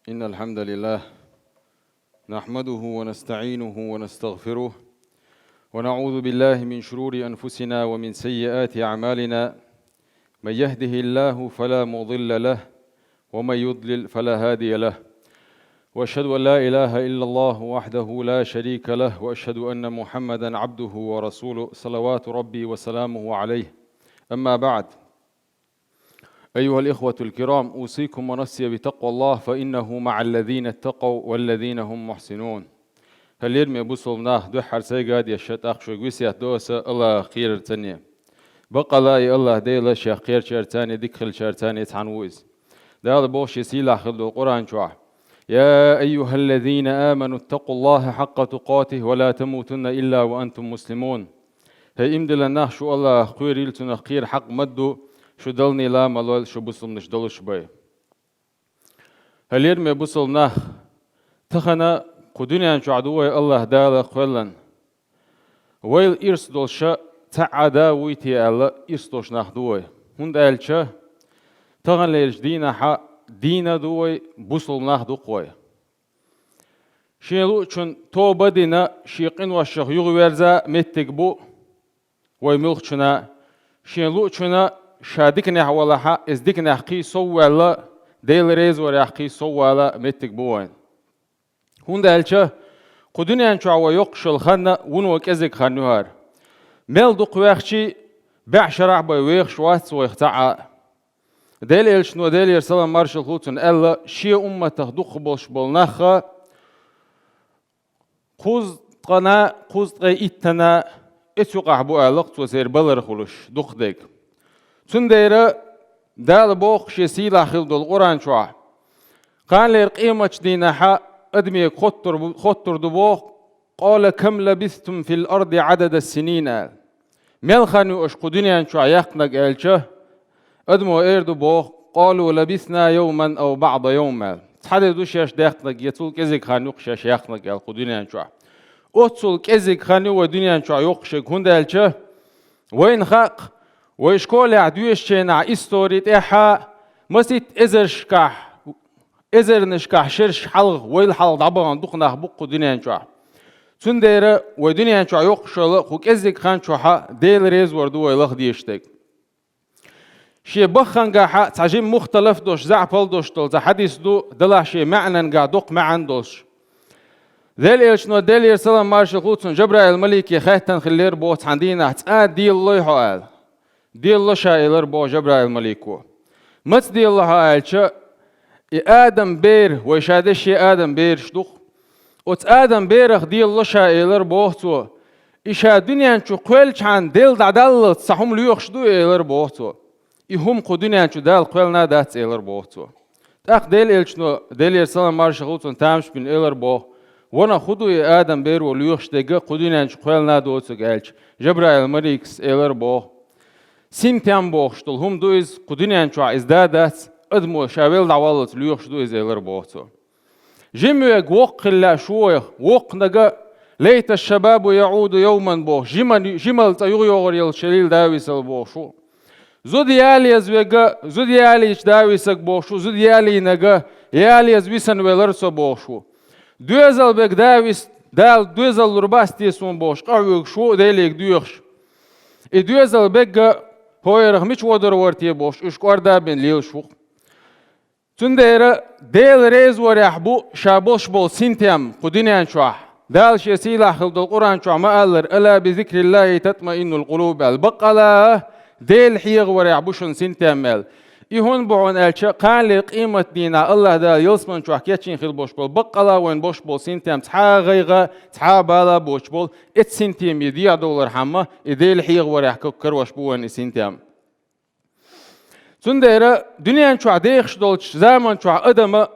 إن الحمد لله نحمده ونستعينه ونستغفره ونعوذ بالله من شرور أنفسنا ومن سيئات أعمالنا. من يهده الله فلا مضل له ومن يضلل فلا هادي له، وأشهد أن لا إله إلا الله وحده لا شريك له، وأشهد أن محمدا عبده ورسوله صلوات ربي وسلامه عليه. أما بعد، أيها الإخوة الكرام، أوصيكم ونفسي بتقوى الله فإنه مع الذين اتقوا والذين هم محسنون. هل يرمي بوصلنا دو حرسي قاد يشت أخشو قوسيات دوسة الله خير تانية بقى لا الله ديلا شيخ خير شرتاني دكخل شرتاني تعنوز ده بوش يسيلا خلو القرآن شوع. يا أيها الذين آمنوا اتقوا الله حق تقاته ولا تموتن إلا وأنتم مسلمون. هي إمدلنا شو الله خير يلتنا خير حق مدو شو دلني لا ملول شو بصل نشدل شبي. هل يرمي بصلنا تخنا قدنيا شو عدوه الله دالا خلن ويل إرس دولشا تعدا ويتي الله إرس دوش نخدوه هند ألشا تغن ليش دينا حق دينا دوي بصل نخدو قوي شيلو چون تو بدينا شيقين وشخ يغويرزا متكبو ويملخ چنا شيلو چنا شادك نحولها ازدك نحقي سوالا ديل ريز ورحقي سوالا متكبوين هند ألشا قدنيا شعوا يقشل خنا ونوك ازك خنوهار ميل دوق ويخشي بعشرع بيويخش واتس ويختعا ديل إلشنو ديل يرسلم مارشل خوتن ألا شي أمته دوق بولش بولناخا قوز قنا قوز قي إتنا إتوقع بو ألقت وزير بلر خلوش دوق ديك تندير دال بوخ شي سيلا خلدو القرآن شوع قال لي قيمة دينا حق أدمي خطر دبوخ قال كم لبثتم في الأرض عدد السنين ملخانو أشقو دنيا شوع يقنق ألشه أدمو إيردو بوخ قالوا لبثنا يوما أو بعض يوم تحددو شاش ديقنق يتول كزيك خانو شاش يقنق ألقو دنيا شوع أتول كزيك خانو ودنيا شوع يقشك هند ألشه وين خاق ويشكول عدويش شينا إستوريت إحا مسيت إزرشكح إزر نشكح شرش حلق ويل حلق دعبان دقنا بقو دنيا شوع تندير ودنيا شوع يقشل خوك إزيك خان شوحا ديل ريز وردو ويلخ ديشتك شي بخن قاحا تعجيم مختلف دوش زعبال دوش دول حديث دو دلع شي معنى قادوق معن دوش ذيل إلشنو ديل يرسلم مارشل قوتسون جبرائيل الملك يخيتن خلير بوت عندنا تقاد دي الله حوال دي الله شايلر بو جبرائيل الملكو مت دي الله حوال شا آدم بير ويشادش شي آدم بير شدوخ وت آدم بيرخ دي الله شايلر بوتو إشا دنيا شو قويل شان ديل دعدال تصحهم ليوخ شدو إيلر بوتو إهم قدنيا شو دال قويلنا دات إيلر بوتو تاق ديل إلشنو ديل يرسلم مارش غوتون تامش بين إيلر بو وانا خدو آدم بير وليوخ شدقا قدنيا شو قويلنا دوتو قالش جبرائيل الملكس إيلر بو سيمتيان بوخشتل هم دويز قدنيا شو إزدادات أدمو شاويل دعوالت ليوخ شدو إيلر بوتو جميع وق لا شوية وق نجا ليت الشباب يعود يوما بوه جمل تيغيور يلشليل داويس البوشو زوديالي زوجا زوديالي داويسك بوشو زوديالي نجا يالي زويسن ولرسو بوشو دوزل بك داويس دال دوزل رباستي سون بوش قوي شو ديليك دوخش دوزل بك هو يرغمش ودر ورتي بوش اشكور دابن ليل شو تندير ديل ريز وريحبو شابوش بول سنتيام قدنيا شوح دال شي سيلا خلد القرآن شوح ما قالر ألا بذكر الله تطمئن القلوب البقلة ديل حيغ وريحبوشن سنتيام مال يهون بعون ألشا قال لي قيمة دينا الله دال يلسمن شوح كيتشين خل بوش بول بقلة وين بوش بول سنتيام تحا غيغا تحا بالا بوش بول ات سنتيام يديع دولار حما ديل حيغ وريحكو كروش بوان سنتيام تندير دنيا شو عديخش دولش زمان شو أدم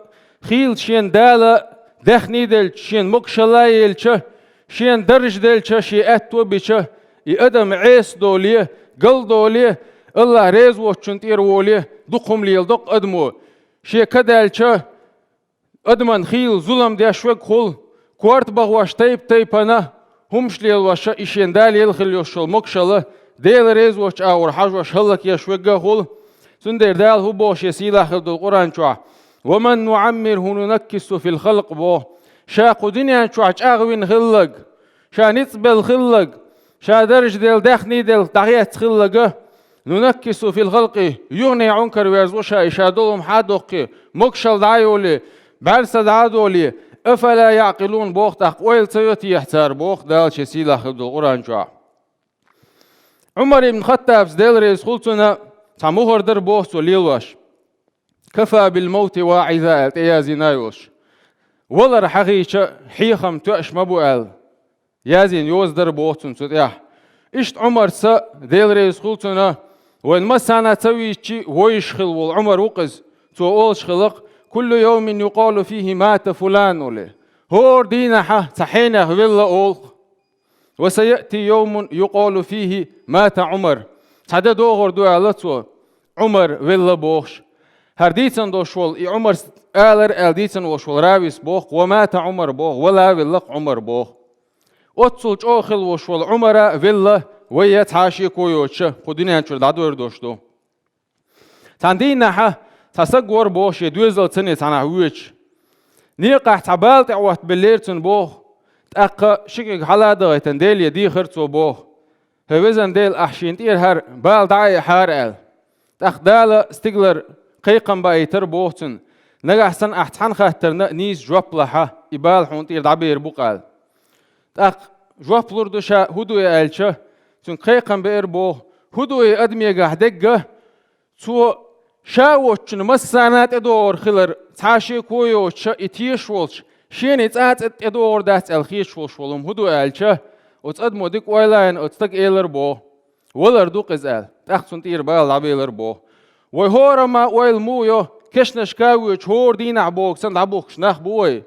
خيل شين دالة دخني دل شين مكشلايل شين درج دل شي أتو بيش أدم عيس دوليه قل دوليه الله ريز وشنتير وليه دقهم ليل دق أدمو شي كدل أدمن خيل ظلم دي أشوك خل كوارت بغواش تيب أنا همش ليل وش إشين دال يلخل يوشل مكشلا ديل ريز وش أور حاج وش هلك يشوك خل سندر دال هو بوش يسيلا خلد القرآن شوع ومن نعمره ننكس في الخلق بو شاق دنيا شو أغوين خلق شا نتبل خلق شا درج ديل دخني ديل دغيت خلق ننكس في الخلق يغني عنكر ويرزوشا إشادولهم حادوقي مكشل دايولي بعرسة دعادولي أفلا يعقلون بوخ تقويل سيوتي يحتار بوخ دال شسيلة خبدو القرآن جوا عمر بن الخطاب ديل رئيس خلطنا تعموهر در بوخ سوليلوش كفى بالموت واعظا التيازي نايوش ولر حقيقة حيخم تؤش مبوال يازين يوز در بوخ تنسوت إشت عمر سا ديل رئيس خلطنا وإن ما سانا تويشي ويشخل والعمر وقز تو أولش خلق كل يوم يقال فيه مات فلان ولي هور دينحة تحينه ولا أول وسيأتي يوم يقال فيه مات عمر تعدد دوغر دوالتو عمر ولا بوخش هرديتن دوشول عمر آلر آلديتن وشول راويس بوخ ومات عمر بوخ ولا ولق عمر بوخ أتصلج أخل وشول عمر ولا ويتحاشي كويوتش خديني هنشور دادور دوشتو تاندينحة تصور بوش يدوزل تني تناويش نيقح تعبالت عوات بالليرتن بوخ تأقى شكك حلا دغيتن ديل يدي خرطو بوخ هوزن ديل أحشين تير هر بال دعي حارقل تأخدال استقلر قيقن بايتر بوختن نجحسن أحتحن خاطر نيس جواب لها إبال حون تير دعبير بوقال تأق جواب لردوشا هدو يألشا تن قيقن بير بوخ هدو يأدمي قهدقه تو شاوتشن مسانات ادور خلر تاشي كويوتش اتيشولش شين اتات ادور دات الخيشولش ولم هدو الچه وتقد مودك ويلاين وتستق ايلر بو ولر دوق ازال تاخسن تير بال عبيلر بو ويهورما ويلمويو كشنش كاويوش هور دين عبوك سند عبوكش نخ بوي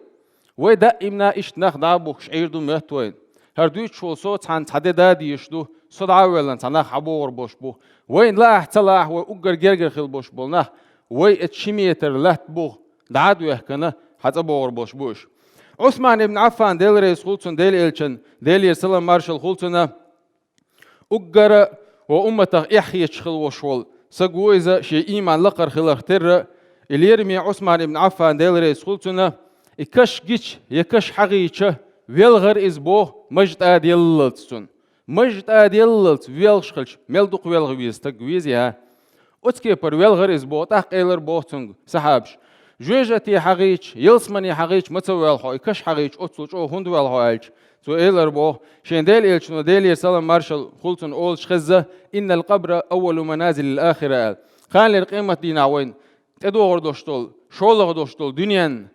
ويدائمنا اش نخ دعبوكش عيردو مهتوين هردوش شول صوت عن تعدادي يشدو صدعويلن تنخ عبور بوش بو وين لا احتلاح وأجر جرجر خل بوش بولناه وين اتشميتر لهت بو دعادو يحكنا حتى بور بوش بوش عثمان بن عفان ديل رئيس خلطن ديل إلشن ديل يرسل مارشال خلطنا أجر وأمته إحيش خل وشول سجويزة شيء إيمان لقر خل اختر اليرمي عثمان بن عفان ديل رئيس خلطنا إكش جيش يكش حقيقة ويلغر إزبو مجد آديل تسون مجد آديلت ويلش خلش ملدق ويلغويز تقويز يا أتكبر ويلغر إزبو تحقيلر بوتنج سحابش جوجتي حقيقش يلسمني حقيقش متويل خو إكش حقيقش أتسلج أو هند ويل خو إلش تو إيلر بو شين ديل إلش نو ديل يسلم مارشال خلطن أولش خزة إن القبر أول منازل الآخرة خان القيمة دينا وين تدور دوشتول شولغ دوشتول دنيا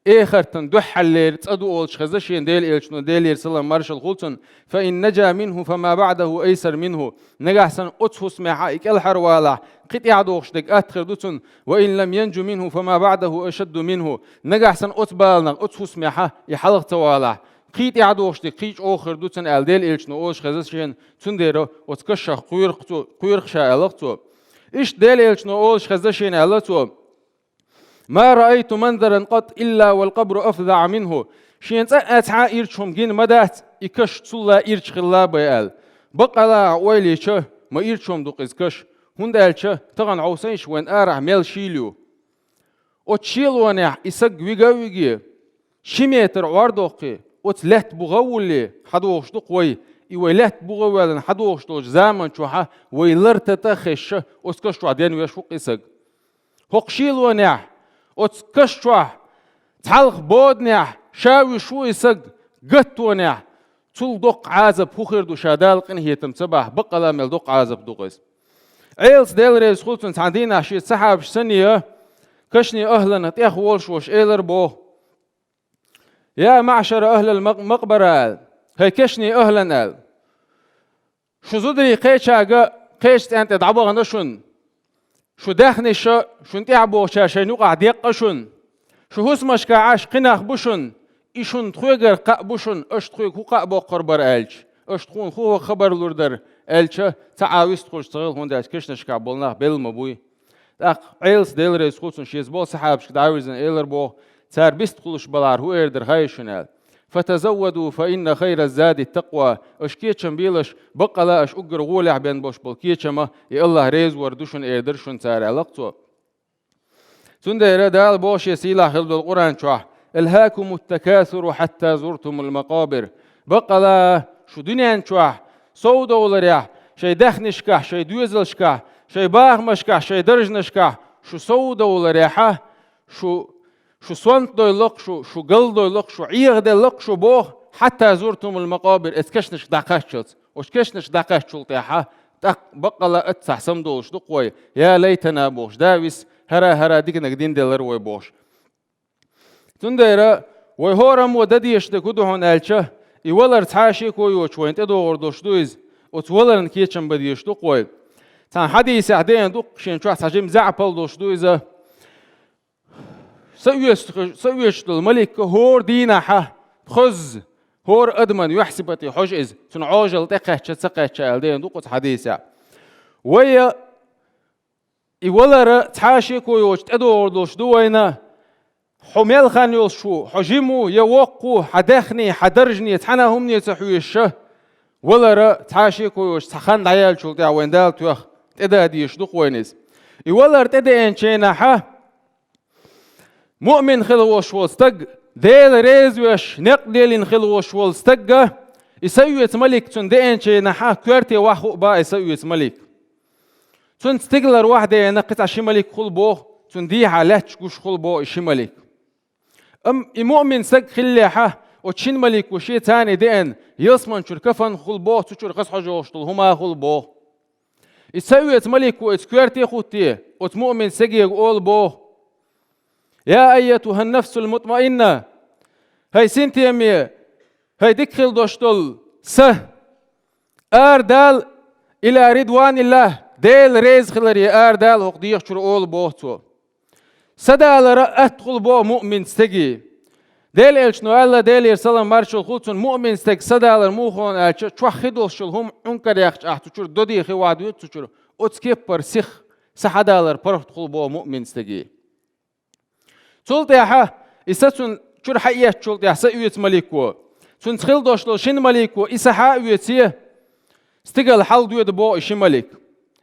آخرتن دحلير تأدو أولش خزشين ديل إلش نو ديل يرسلم مارشال خلطن فإن نجا منه فما بعده أيسر منه نجحسن أتفس معاك الحروالا قطع دوخش دك أتخر دوتن وإن لم ينجو منه فما بعده أشد منه نجحسن أتبالنا أتفس معه يحلق توالا قطع دوخش دك قيش آخر دوتن أل ديل إلش نو أولش خزشين تنديرو أتكشخ قيرق شاء إيش ديل إلش نو أولش خزشين ألتو ما رأيت منظرا قط إلا والقبر أفظع منه شين أتعا إيرشهم جين مدات إكش تلا إيرش خلا بيال بقلا ويلي شه ما إيرشهم دوقز كش هندال شه تغن عوسيش وين أرح ميل شيليو أتشيلو نح إسق ويجي شميتر واردوقي أتلت بغولي حدوش دوقوي إيولت بغولن حدوش دوش زمن شوها ويلرت تخش أسكش وعدين ويشوق إسق هقشيلو نح أتكشوا تعلق بودنيح شاوي شو يسق قطونيح تول دوق عازب خوخير دو شادالقن هي تمتبح بقلا مل دوق عازب دوقس عيلس ديل ريس خلطن تعدينا شي سحاب سنية كشني أهلا تيخ والشوش إيلر بو يا معشر أهل المقبرة هي كشني أهلا شو زدري قيشا قيش أنت دعبوغ نشون شو داخني شو نتعبو شاشين وقع ديقشون شو هسمش كعاش قناخ بشون إيشون تخوغر قا بشون أشتخوغ قا بقر بر ألش أشتخون خو خبر لوردر ألش تعاويست خوش تغيل هون داش كشنش كعبولنا بالمبوي تاق عيلس ديل ريس خوصن شيز بو صحابش دعويزن إيلر بو تار بيست خلوش بلار هو إردر هايشنال فتزودوا فإن خير الزاد التقوى أشكيتشم بيلش بقلا أش أجر غولع بين بوش بالكيتشما الله ريز وردوشن إيردرشن تار علاقته سندير دال بوش يسيلا خلد القرآن شوح الهاكم التكاثر حتى زرتم المقابر بقلا شو دنيا شوح سو دولار شي دخنشكه شي دوزلشكه شي باغمشكه شي درجنشكه شو سو دولار شو صنت دويلق شو قل دويلق شو عيغ دويلق شو بوه حتى زرتم المقابر اسكشنش دقاشلت وشكشنش دقاشلت يا تق بقلا اتسح سمدولش دقوي يا ليتنا بوش داويس هرا ديكنا قدين دلر وي بوش تنديرا وي هورم ودديش دكودهون الچه يولر تحاشي كويوش وين تدور دوشدويز وتولرن كيتشن بديش دقوي تان حديث عدين دق شين شو حجم زعبل دوشدويزه سويشت الملك هور دينحه خز هور ادمن يحسبتي حجز تنعوجل تقهش تسقهش الدين دوقت حديثه ويا يولر تحاشي كويوش تدور دوشدوينا حميل خان يلشو حجمو يوقو حدخني حدرجني تحناهم يتحويشه ولر تحاشي كويوش تخان دعيال شو تاع وين دال توخ تدا ديش دوق وينز يولر تدا انشينحه مؤمن خلوش والستق ديل ريزوش نقديل خلوش والستق يسويت ملك تون دين شي نحا كورتي واخو با يسويت ملك تون ستقلر واحدة نقطع شي ملك خل بو تون دي حالات كوش خل بو شي ملك مؤمن سق خليحه وتشين ملك وشي تاني دين يسمن شركفن خل بو تشور قصح جوشتل هما خل بو يسويت ملك وتكورتي خوتي وتمؤمن سقي يقول بو يا أيتها النفس المطمئنة هاي سنتيمي هاي دخل دوشتل أردال إلى رضوان الله ديل ريز خلري أردال هقديخ شرقول بوهتو سدال أدخل بو مؤمن استجي ديل إلشنو الله ديل يرسلم مارشل خلطن مؤمن استج سدال موخون ألش شوخدول شلهم عنكر يخش أحتو شر دودي خوادو تشر أتسكيبر سخ سحدال برخل بو مؤمن استجي تولتيها إساتون شر حقيقة تولتيها سأويت ملكو تون تخيل دوشلو شين ملكو إسحاء ويتيه استقل حال دويد بو إشي ملك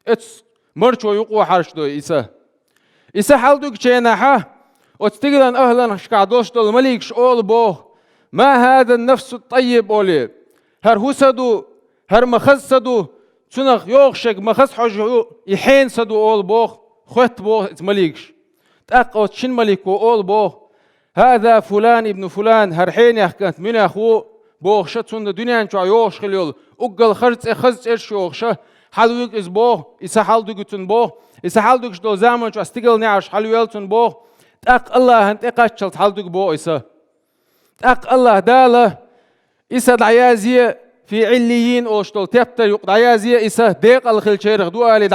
إتس مرشو يقوى حرش دو إسا حال دوك شيناها وتستقلن أهلا شكا دوشلو الملك شؤول بو ما هذا النفس الطيب أولي هر هسدو هر مخصدو تنخ يوخشك مخص حجو يحين سدو أول بو خوت بو إتمليكش تأقوت شن ملكو أول بو هذا فلان ابن فلان هرحين يحكت من أخو بو شتون الدنيا نشوا يوش خليول أقل خرج إيش يوشه حلوك إز بو إسا حلوك تون بو إسا حلوك شدو زمان شو استقل نعش حلويل تون بو تأق الله أنت إقاشلت حلوك بو إسا تأق الله داله إسا دعيازية في عليين أوشتول تبتر يق دعيازية إسا ديق الخل شيرخ دوالي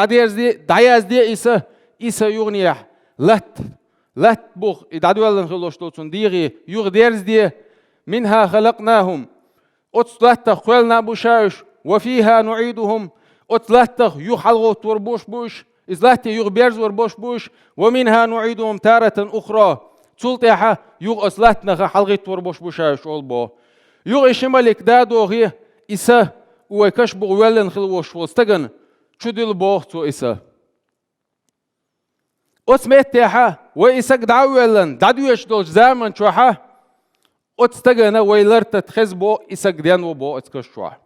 دعياز دي إسا يغنيح لت بوخ إدعدوالن خلوشتول تون ديغي يغ ديرز دي منها خلقناهم أتلاتخ خلنا بوشاش وفيها نعيدهم أتلاتخ يحلغوت وربوش بوش إزلاتي يغ بيرز وربوش بوش ومنها نعيدهم تارة أخرى تلتيحة يغ أسلاتنا حلغيت وربوش بوشاش أولبو يغ إشمالك دادو غي إسا ويكش بغوالن خلوش والستغن شدل بوغتو إسا أسميتيحة وإساك دعوالن دعويش دول زامن شوحة أتستغن ويلرت تخزبو إساك ديانو بو أتكش شوح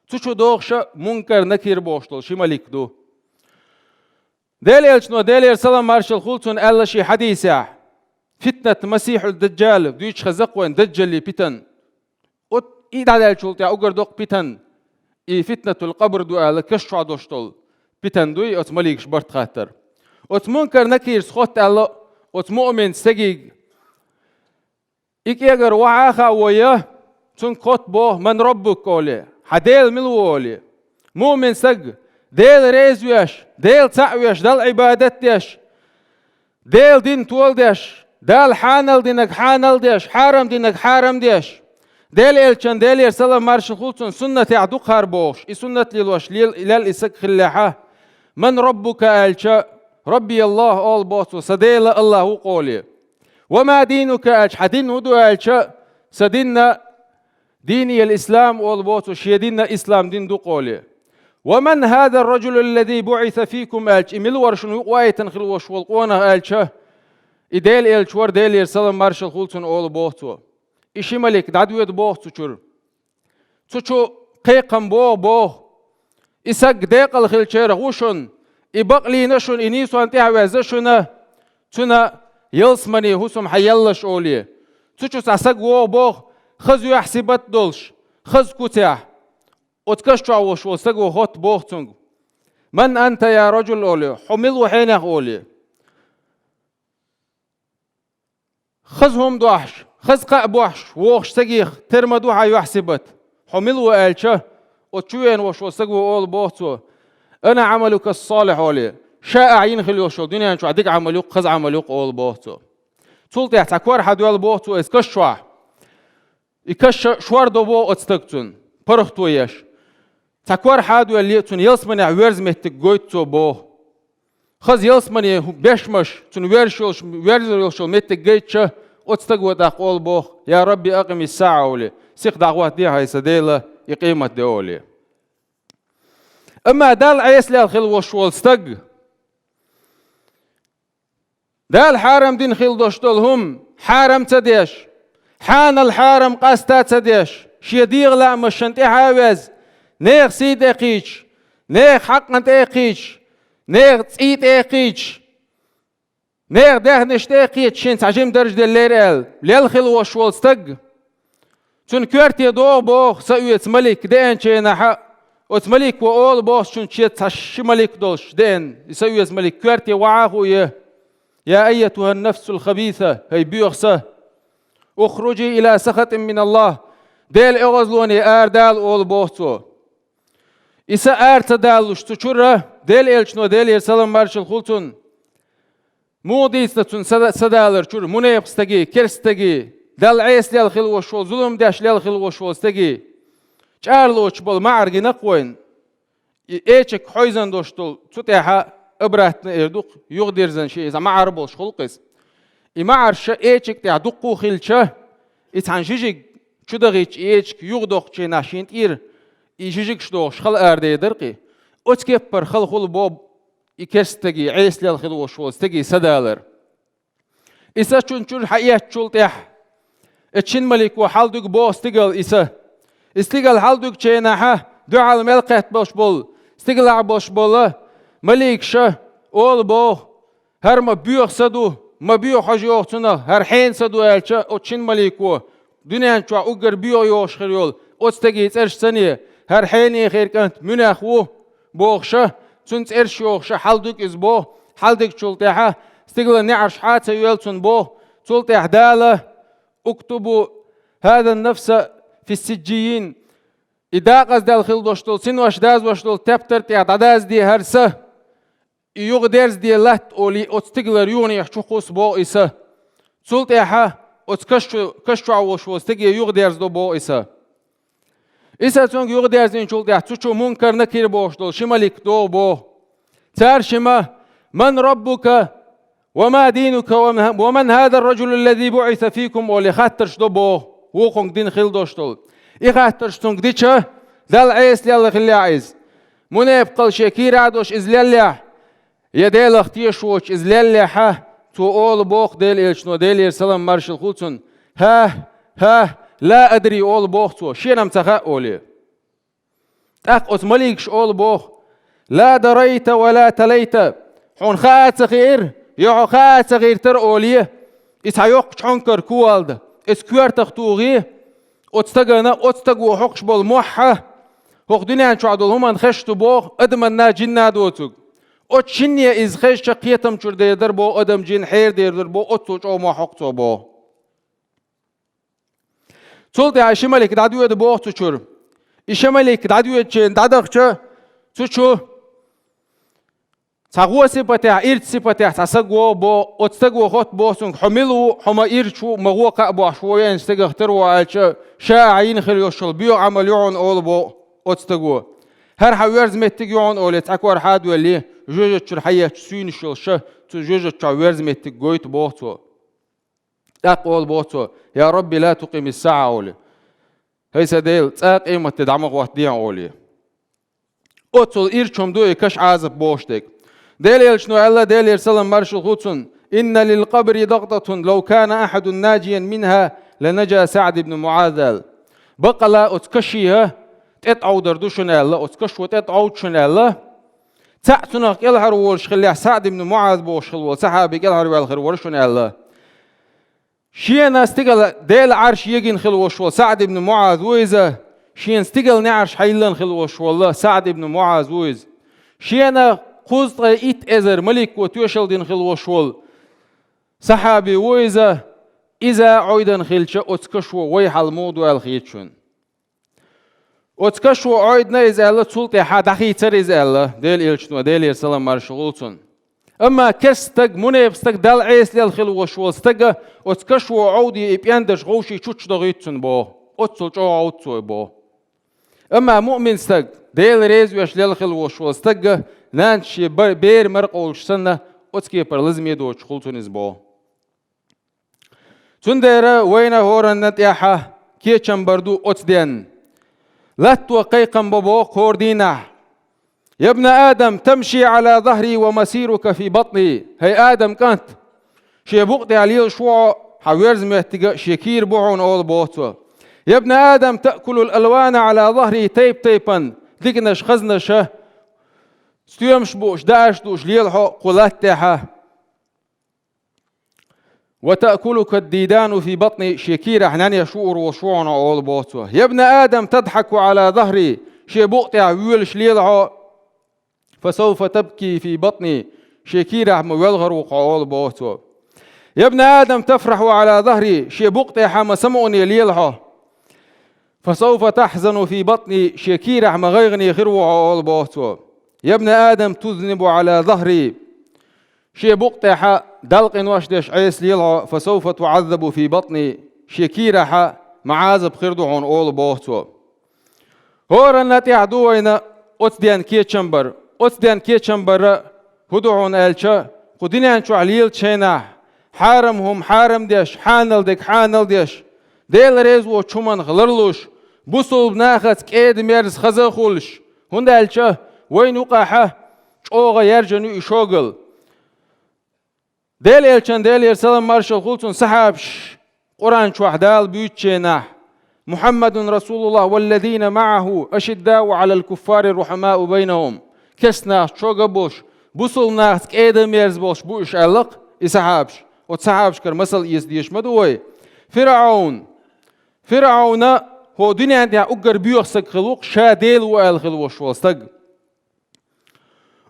تشو دوغشا منكر نكير بوشتول شمالك دو ديل شنو ديل سلام مارشال خلطون ألا شي حديثة فتنة مسيح الدجال دويش خزقوين دجالي بيتن إيد على شلتي أقر دوق بيتن إي فتنة القبر دو ألا كشوا دوشتول بيتن دوي أتمليك شبرت خاطر أتمنكر نكير سخوت ألا أتمؤمن سجيج إيك يجر وعاخا وياه تنقط بو من ربك قولي حديل ملولي مؤمن سج ديل ريزويش ديل تعويش ديل عبادتيش ديل دين تولديش ديل حانل دينك حانل ديش حرم دينك حرم ديش ديل إلشان ديل يرسلم مارش خلصن سنة يعدوك هربوش سنة للوش ليل إسك خلاحة من ربك ألشا ربي الله أول بوت وسديل الله قولي وما دينك ألش حدين هدو ألشا سديننا ديني الإسلام أول بوت وشيديننا إسلام دين دو قولي ومن هذا الرجل الذي بعث فيكم ألش إمل ورشن وايتن خلوش والقونا ألشا İdel elçuar del yersalın marşal hulsun oğlu boğtu. İşi malik dadüyed boğtu çur. Çuçu qeyqam boğ. İsak deqal xilçer huşun. İbaqlina şun ini suanti havazı şuna. Tuna yılsmani husum hayallaş oğli. Çuçu sasak boğ. Xız yuhsibat dolş. Xız kutah. Otkaş çavuş olsak o hot boğtung. من أنت يا رجل أولي حمل وحينك أولي خذهم دوحش خذ قابوحش ووخش تجيخ ترمى دوحا يحسبت حمل وقالشه وتشوين وشو سقوا أول بوتو أنا عملك الصالح أولي شاء عين خليو شو دنيا شو عديك عملوك خذ عملوك أول بوتو تولتي تكوار حد أول بوتو إسكش شوا إكش شوار دوبو أتستكتون برختو يش تكوار حادو اللي تون يلسمني عويرز مهتك جويتو بو خز يلسمني بيشمش تون ويرزل مهتك جيتش أتستقوى داقول بو يا ربي أقم الساعة أولي سيق دعوات دي هاي سديلة يقيمة دي أولي أما دال عيس لي الخيل وشوال استق دال حارم دين خيل دوشتول هم حارم تديش حان الحارم قاستا تديش شيديغ لا مشنتي حاوز نيغ سيد اقيج نيغ حقنت اقيج نيغ تسيد اقيج نيغ دهنشت اقيج شين تعجيم درج دلير ال للخل وشوال استق تون كورتي دو بوخ سأويت ملك دين شين حق وت ملك وأول بوخ شون شيت تش ملك دوش دين يسأويت ملك كورتي وعاهو يا أيتها النفس الخبيثة هي بيوخسه اخرجي إلى سخط من الله ديل اغزلوني دال أول بوخسو İsa ertedalluş tuçura del elçno del yersalam marşal hultun mudislatun sadalar çur munayıpstagi kerstagi dal aislal khil wa shol zulum dashlal khil wa shol stagi charloch bol margina qoyn eçek hoyzan doştol tutaha ibratni erduk yugdirzan şey za ma'ar bol shulqis ima'ar sha eçek ta duqu khilcha itanjijig çudagich eçek yugdoq chena shintir يجيك شلو شخل أردي درقي أتكبر خل خل بوب يكستجي عيسل الخل وشول استجي سدالر إسا شنشر حياة شول تيح اتشين ملك وحالدك بو استجل إسا استجل حالدك شيناها دعاء الملقات باش بول استجل عباش بولا ملك شه أول بو هر ما بيوخ سدو ما بيوخ حاجة يوختنا هر حين سدو ألشة اتشين ملك و دنيا شو أجر بيو يوش خيول أتستجي ترش ثانية هر حيني خير كانت مناخو بوخشة تنت إرش يوخشة حالدك إزبو حالدك شلتها استقل نعرش حاتة يلتن بو تلتح دالة اكتبوا هذا النفس في السجيين إذا قصد الخلدوشتول سنوش داز وشتول تبتر تعداز دي هرسة يغدرز دي لات أولي أتستقل ريوني يحشوخوس بو إسا تلتها أتكشو عوشو استقل يغدرز دو بو إسا إسا تونج يغدرزين شول ده تشو منكر نكير بوشتول شمالك دو بو تارشمة من ربك وما دينك ومن هذا الرجل الذي بعث فيكم ولي خاطرش دو بو وقونج دين خيل دوشتول إخاطرش تونج ديتشا دال عيس ليالله خلي عايز منيب قل شكير عدوش إزلالله يديل اختيشوش إزلالله ها تو أول بوخ ديل إلشنو ديل يرسلم مارشل خلصن ها لا أدري أول بوخ تو شينام تخا أولي أقوت مليكش أول بوخ لا دريت ولا تليت حون خات صغير يو خات صغير تر أولي إسحيوق حنكر كوالد إسكوار تختوغي أتستغنا أتستغو حقش بول موحة حق دنيا شو عدول همان خشتو بوخ أدمنا جنة دوتوغ أتشنيا إز خش شقيتم شر ديدر بو أدم جن حير ديدر بو أتوش أو موحقتو بو تولد عايشة ملك دعوة دبوه تشور إيش ملك دعوة جن دعوة تشو تقوى سبتة إيرت سبتة تسقوا بو أتسقوا خط بوسون حملوا حما إيرتشو مغوقة بو شوية نستغتروا عايشة شاعين خليوشل بيو عمليون أول بو أتسقوا هر حوارز متجيون أول تأكور حد ولي جوجة شرحية سين شلشة تجوجة حوارز متجويت بوتو أقول بوتو يا ربي لا تقيم الساعة أولي هي سديل تأقيم وتدعمق وحديا أولي أتول إيرشم دوي كش عازب بوشتك ديل يلشنو الله ديل يرسلم مرشل خودسون إن للقبر ضغطة لو كان أحد ناجيا منها لنجا سعد بن معاذ. بقلا أتكشيها تتعو دردوشن الله أتكشو تتعو تشن الله تعتنق يلهر ورش خليها سعد بن معاذ بوش خلوا صحابي يلهر والخير ورشن الله شينا استقل ديل عرش يجين خلوش سعد بن معاذ ويزه شين استقل نعرش حيلن خلوش والله سعد بن معاذ ويز شينا قوزت إيت أزر ملك وتوشل دين خلوش وال صحابي ويزه إذا عيدن خلش أتكشو ويحل موضوع الخيتشون أتكشو عيدنا إذا الله تسلطي حد أخيتر إذا الله ديل إلشتو ديل يرسلم مرشغولتون أما كستق منيبستق دل عيس للخلوش والستق أتكشو عودي إبياندش غوشي تشوش دغيتون بو أتسل جو عودتو بو أما مؤمن ستق ديل ريزوش للخلوش والستق نانشي بير مرقولش سنة أتكي برلزم يدوش خلتون إزبو تندر وين هورن نتيحة كيشن بردو أتدين لاتو قيقا ببو كوردينا يا ابن آدم تمشي على ظهري ومسيرك في بطني. هي آدم كانت شي بوقتي عليه شو حويرز مهتجا شكير بوعون أول بوتو. يا ابن آدم تأكل الألوان على ظهري تيبا ديكنش خزنش ستيمش بوش داش دوش ليلحو قلاتها وتأكلك الديدان في بطني شكير حنان يشعر وشعون أول بوتو. يا ابن آدم تضحك على ظهري شي بوقتي عويلش ليلحو فسوف تبكي في بطني شكيرة مولغر وقعول بوتو. يا ابن آدم تفرح على ظهري شي بقطي حما سمعني ليلحو فسوف تحزن في بطني شكيرة مغيغني خير وقعول بوتو. يا ابن آدم تذنب على ظهري شي بقطي ح دلق واشدش عيس ليلحو فسوف تعذب في بطني شكيرة معازب خيردو عن أول بوتو. هورا نتيعدوين أتدين كيتشمبر أتدين كيتشمبر هدوعون ألشا قدينيان شو عليل تشينا حارمهم حارم ديش حانل ديش ديل ريز وشومان غلرلوش بوصل بناخت كيد ميرز خزاخولش هند ألشا وين وقاحة شوغا يرجنو يشوغل ديل ألشان ديل يرسلم مارشال خلصون سحابش قرآن شو أحدال بيوتشينا محمد رسول الله والذين معه أشداء على الكفار رحماء بينهم كسنا شوغا بوش بوصل ناس كيدا ميرز بوش بوش ألق إسحابش وتسحابش كر مثل يسديش مدوي فرعون هو دنيا عندها أقر بيوخسك خلوق شاديل وآل خلوش والستق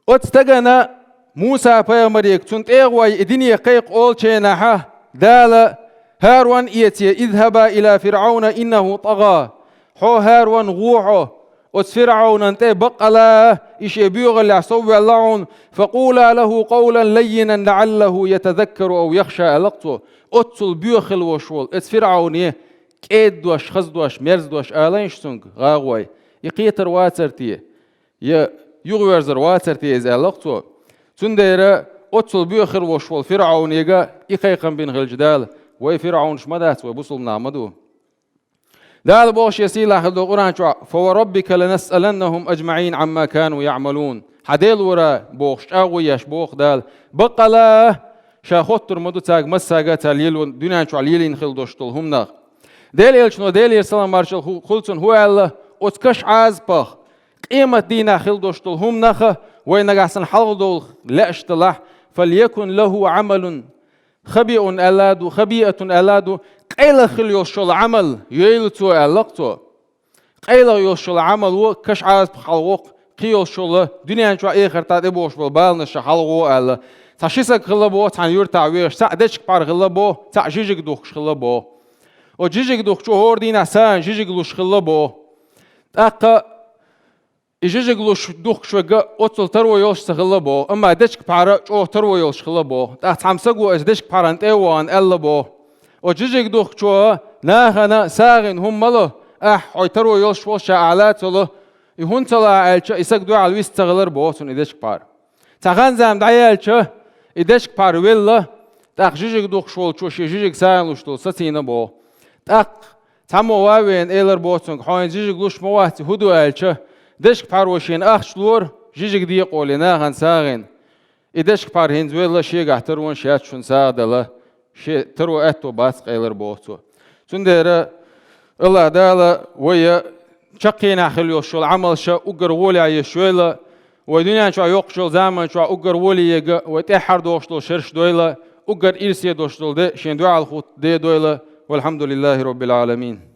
وتستقنا موسى بيامريك تنت إغوي الدنيا قيق أول شيناها دال هاروان إيتي اذهبا إلى فرعون إنه طغى حو هاروان غوحو وتفرعون أنت بقلا إيش يبيغ اللي عصوي اللعون فقولا له قولا لينا لعله يتذكر أو يخشى ألقته أتصل بيوخل وشول اتفرعون كيد دوش خز دوش مرز دوش آلينش سنگ غاغوي يقيتر واترتي يغويرزر واترتي إز ألقته تندير أتصل بيوخل وشول فرعون يقا يقيقن بين الجدال وي فرعون شمدات ويبصل نعمدو دال بوش يسيلا خلدو قرآن شو فوربك لنسألنهم أجمعين عما كانوا يعملون حديل ورا بوش أغويش بوخ دال بقلا شاخوتر مدو تاق مساقا تاليل دنيا شو عليلين خلدوش طولهم ناغ ديل يلشنو ديل يرسلام مارشال خلصن هو الله أتكش عاز بخ قيمة دينا خلدوش طولهم ناخ وينقاسن حلق دول لا اشتلاح فليكن له عمل خبيئ ألادو خبيئة ألادو قيل خل يوشل عمل ييلتو ألقتو قيل يوشل عمل وكش عاز بخلوق قيوشل دنيا شو آخر تادبوش بالبالنش حلقو ألا تشيسك خلبو تان يرتع ويش تعدش بار خلبو تعجيجك دوخش خلبو وجيجك دوخشو هوردين أسان جيجك لوش خلبو أقا يجيجك لوش دوخش وجا أتصل تروي يوش خلبو أما دشك بار أو تروي يوش خلبو تحمسقو إز دشك بارنت أوان ألبو وجيجك دوخشو ناخنا ساغن هم ماله عيترو يوش وش علات له يهون طلع يسق دو على ويست تغلر بوسون إدشك بار تغان زام دعيالش إدشك بار ويلا تاق جيجك دوخشو شو جيجك ساغن لوشتو ستينا بو تاق تامو واوين إيلر بوسون حين جيجك لوش مواتي هدو ألش دشك بار وشين شلور جيجك ديقو لناخن ساغن إدش كبار هنزويلا شيء قهتر وان شيء شون سادلا شيء ترو أتو باس قيلر بوتو سنديرة الله دالا ويا شقينا خليو شو العمل شو أجر ولي عي شويلا ودنيا شو يقشل زمان شو أجر ولي يجا وتأحر دوشتو شرش دويلا أجر إرسي دوشتو ده شين دعاء الخوت ده دويلا والحمد لله رب العالمين.